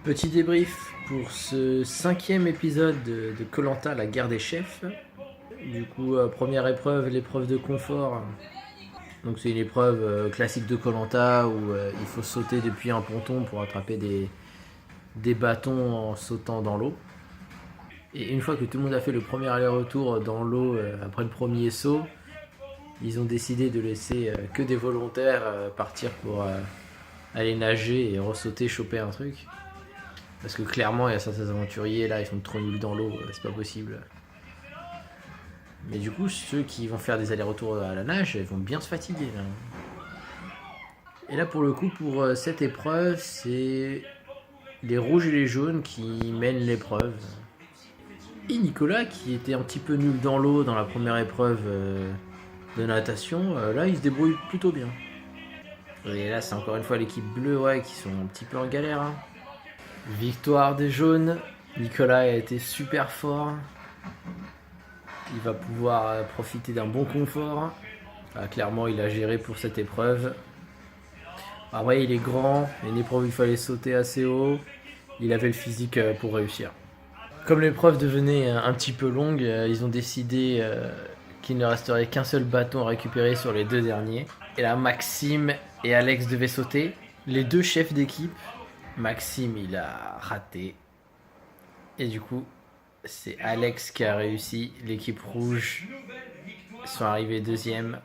Petit débrief pour ce 5e épisode de koh la guerre des chefs. Du coup, première épreuve, l'épreuve de confort. Donc c'est une épreuve classique de koh où il faut sauter depuis un ponton pour attraper des bâtons en sautant dans l'eau. Et une fois que tout le monde a fait le premier aller-retour dans l'eau après le premier saut, ils ont décidé de laisser que des volontaires partir pour aller nager et ressauter, choper un truc. Parce que clairement, il y a certains aventuriers, là, ils sont trop nuls dans l'eau, c'est pas possible. Mais du coup, ceux qui vont faire des allers-retours à la nage, ils vont bien se fatiguer, là. Et là, pour le coup, pour cette épreuve, c'est les rouges et les jaunes qui mènent l'épreuve. Et Nicolas, qui était un petit peu nul dans l'eau dans la première épreuve de natation, là, il se débrouille plutôt bien. Et là, c'est encore une fois l'équipe bleue, ouais, qui sont un petit peu en galère, hein. Victoire des jaunes. Nicolas a été super fort. Il va pouvoir profiter d'un bon confort. Clairement, il a géré pour cette épreuve. Après, il est grand. Une épreuve où il fallait sauter assez haut. Il avait le physique pour réussir. Comme l'épreuve devenait un petit peu longue, ils ont décidé qu'il ne resterait qu'un seul bâton à récupérer sur les deux derniers. Et là, Maxime et Alex devaient sauter. Les deux chefs d'équipe. Maxime, il a raté. Et du coup, c'est Alex qui a réussi. L'équipe rouge sont arrivés deuxième.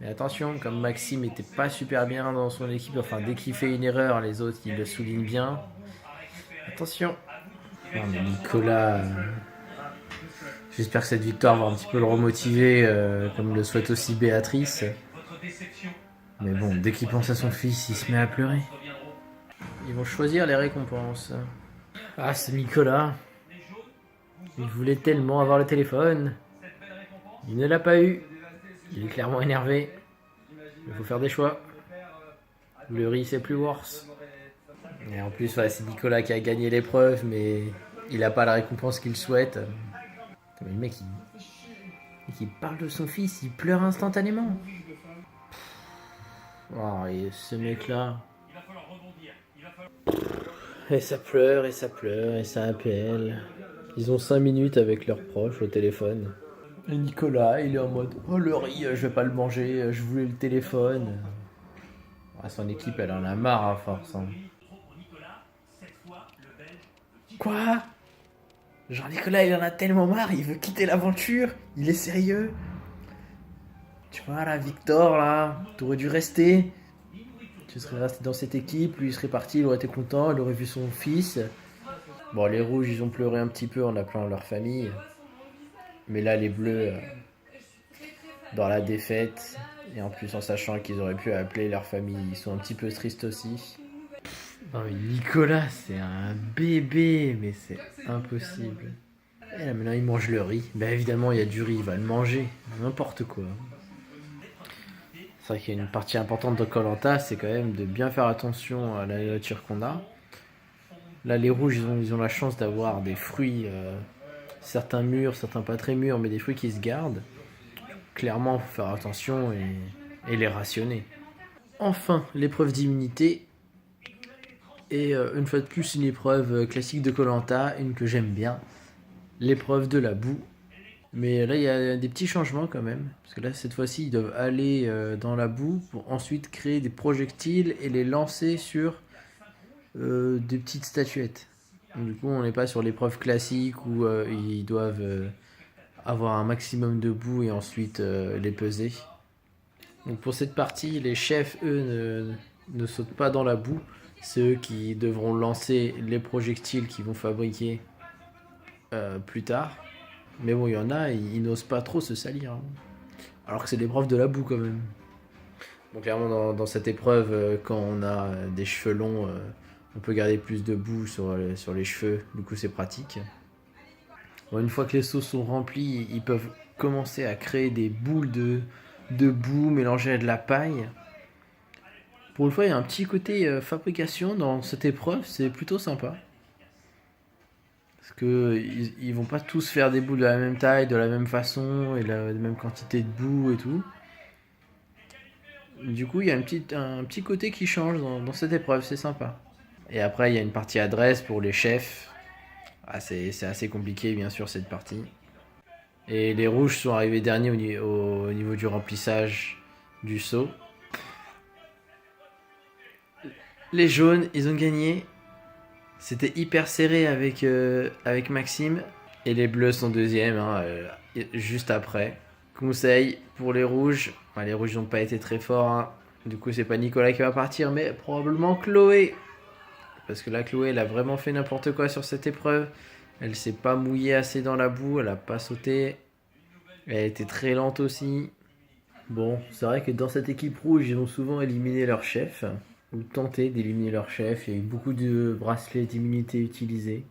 Mais attention, comme Maxime n'était pas super bien dans son équipe, enfin dès qu'il fait une erreur, les autres ils le soulignent bien. Attention. Non mais Nicolas, j'espère que cette victoire va un petit peu le remotiver, comme le souhaite aussi Béatrice. Mais bon, dès qu'il pense à son fils, il se met à pleurer. Ils vont choisir les récompenses. Ah, c'est Nicolas. Il voulait tellement avoir le téléphone. Il ne l'a pas eu. Il est clairement énervé. Il faut faire des choix. Le riz, c'est plus worse. Et en plus, ouais, c'est Nicolas qui a gagné l'épreuve, mais il n'a pas la récompense qu'il souhaite. Mais le mec, il parle de son fils, il pleure instantanément. Oh, et ce mec-là. Et ça pleure, et ça pleure, et ça appelle. Ils ont 5 minutes avec leurs proches au téléphone. Et Nicolas, il est en mode oh le riz, je vais pas le manger, je voulais le téléphone. Son équipe, elle en a marre à force. Hein. Quoi? Jean-Nicolas, il en a tellement marre, il veut quitter l'aventure, il est sérieux. Tu vois là, Victor, là, t'aurais dû rester. Tu serais resté dans cette équipe, lui il serait parti, il aurait été content, il aurait vu son fils. Bon, les rouges, ils ont pleuré un petit peu en appelant leur famille. Mais là, les bleus, dans la défaite, et en plus en sachant qu'ils auraient pu appeler leur famille, ils sont un petit peu tristes aussi. Non mais Nicolas, c'est un bébé, mais c'est impossible. Et là maintenant il mange le riz. Ben évidemment il y a du riz, il va le manger. N'importe quoi. C'est vrai qu'il y a une partie importante de koh c'est quand même de bien faire attention à la nourriture qu'on a. Là les rouges ils ont la chance d'avoir des fruits, certains mûrs, certains pas très mûrs, mais des fruits qui se gardent. Clairement faut faire attention et les rationner. Enfin l'épreuve d'immunité. Et une fois de plus, une épreuve classique de koh une que j'aime bien, l'épreuve de la boue. Mais là, il y a des petits changements quand même. Parce que là, cette fois-ci, ils doivent aller dans la boue pour ensuite créer des projectiles et les lancer sur des petites statuettes. Donc, du coup, on n'est pas sur l'épreuve classique où ils doivent avoir un maximum de boue et ensuite les peser. Donc pour cette partie, les chefs, eux, ne sautent pas dans la boue. C'est eux qui devront lancer les projectiles qu'ils vont fabriquer plus tard. Mais bon, il y en a, ils n'osent pas trop se salir. Hein. Alors que c'est l'épreuve de la boue quand même. Donc clairement, dans cette épreuve, quand on a des cheveux longs, on peut garder plus de boue sur les cheveux. Du coup, c'est pratique. Bon, une fois que les seaux sont remplis, ils peuvent commencer à créer des boules de boue mélangées à de la paille. Pour une fois, il y a un petit côté fabrication dans cette épreuve, c'est plutôt sympa. Parce que ils vont pas tous faire des boules de la même taille, de la même façon, et la même quantité de boue et tout. Du coup, il y a un petit côté qui change dans cette épreuve, c'est sympa. Et après, il y a une partie adresse pour les chefs. Ah, c'est assez compliqué, bien sûr, cette partie. Et les rouges sont arrivés derniers au niveau du remplissage du saut. Les jaunes, ils ont gagné. C'était hyper serré avec Maxime. Et les bleus sont deuxièmes, hein, juste après. Conseil pour les rouges. Les rouges n'ont pas été très forts. Hein. Du coup, c'est pas Nicolas qui va partir, mais probablement Chloé. Parce que là, Chloé, elle a vraiment fait n'importe quoi sur cette épreuve. Elle s'est pas mouillée assez dans la boue, elle a pas sauté. Elle était très lente aussi. Bon, c'est vrai que dans cette équipe rouge, ils ont souvent éliminé leur chef. Ou tenté d'éliminer leur chef. Il y a eu beaucoup de bracelets d'immunité utilisés.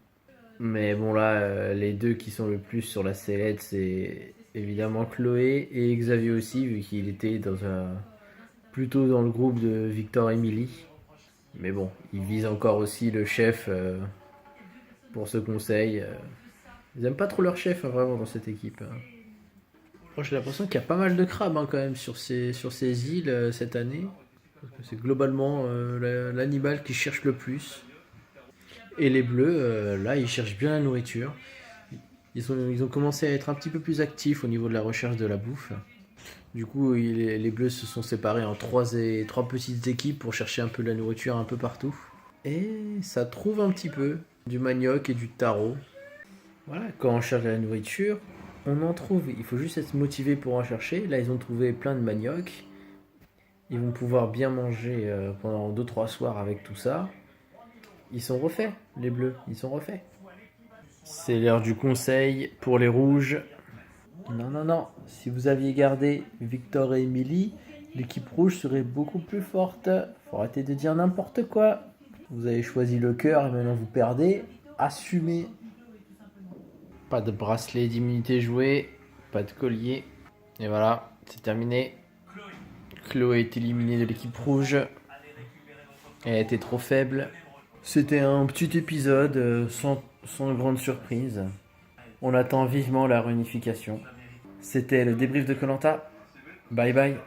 Mais bon là, les deux qui sont le plus sur la sellette, c'est évidemment Chloé et Xavier aussi, vu qu'il était plutôt dans le groupe de Victor et Emily. Mais bon, ils visent encore aussi le chef pour ce conseil. Ils aiment pas trop leur chef, hein, vraiment, dans cette équipe. Hein. Moi, j'ai l'impression qu'il y a pas mal de crabes hein, quand même sur ces îles cette année. Parce que c'est globalement l'animal qui cherche le plus. Et les bleus, là, ils cherchent bien la nourriture. Ils ont commencé à être un petit peu plus actifs au niveau de la recherche de la bouffe. Du coup, les bleus se sont séparés en trois petites équipes pour chercher un peu de la nourriture un peu partout. Et ça trouve un petit peu du manioc et du taro. Voilà, quand on cherche de la nourriture, on en trouve. Il faut juste être motivé pour en chercher. Là, ils ont trouvé plein de manioc. Ils vont pouvoir bien manger pendant 2-3 soirs avec tout ça. Ils sont refaits, les bleus, ils sont refaits. C'est l'heure du conseil pour les rouges. Non, non, non. Si vous aviez gardé Victor et Emily, l'équipe rouge serait beaucoup plus forte. Faut arrêter de dire n'importe quoi. Vous avez choisi le cœur et maintenant vous perdez. Assumez. Pas de bracelet d'immunité joué. Pas de collier. Et voilà, c'est terminé. Chloé est éliminée de l'équipe rouge. Elle était trop faible. C'était un petit épisode sans grande surprise. On attend vivement la réunification. C'était le débrief de koh-lanta. Bye bye.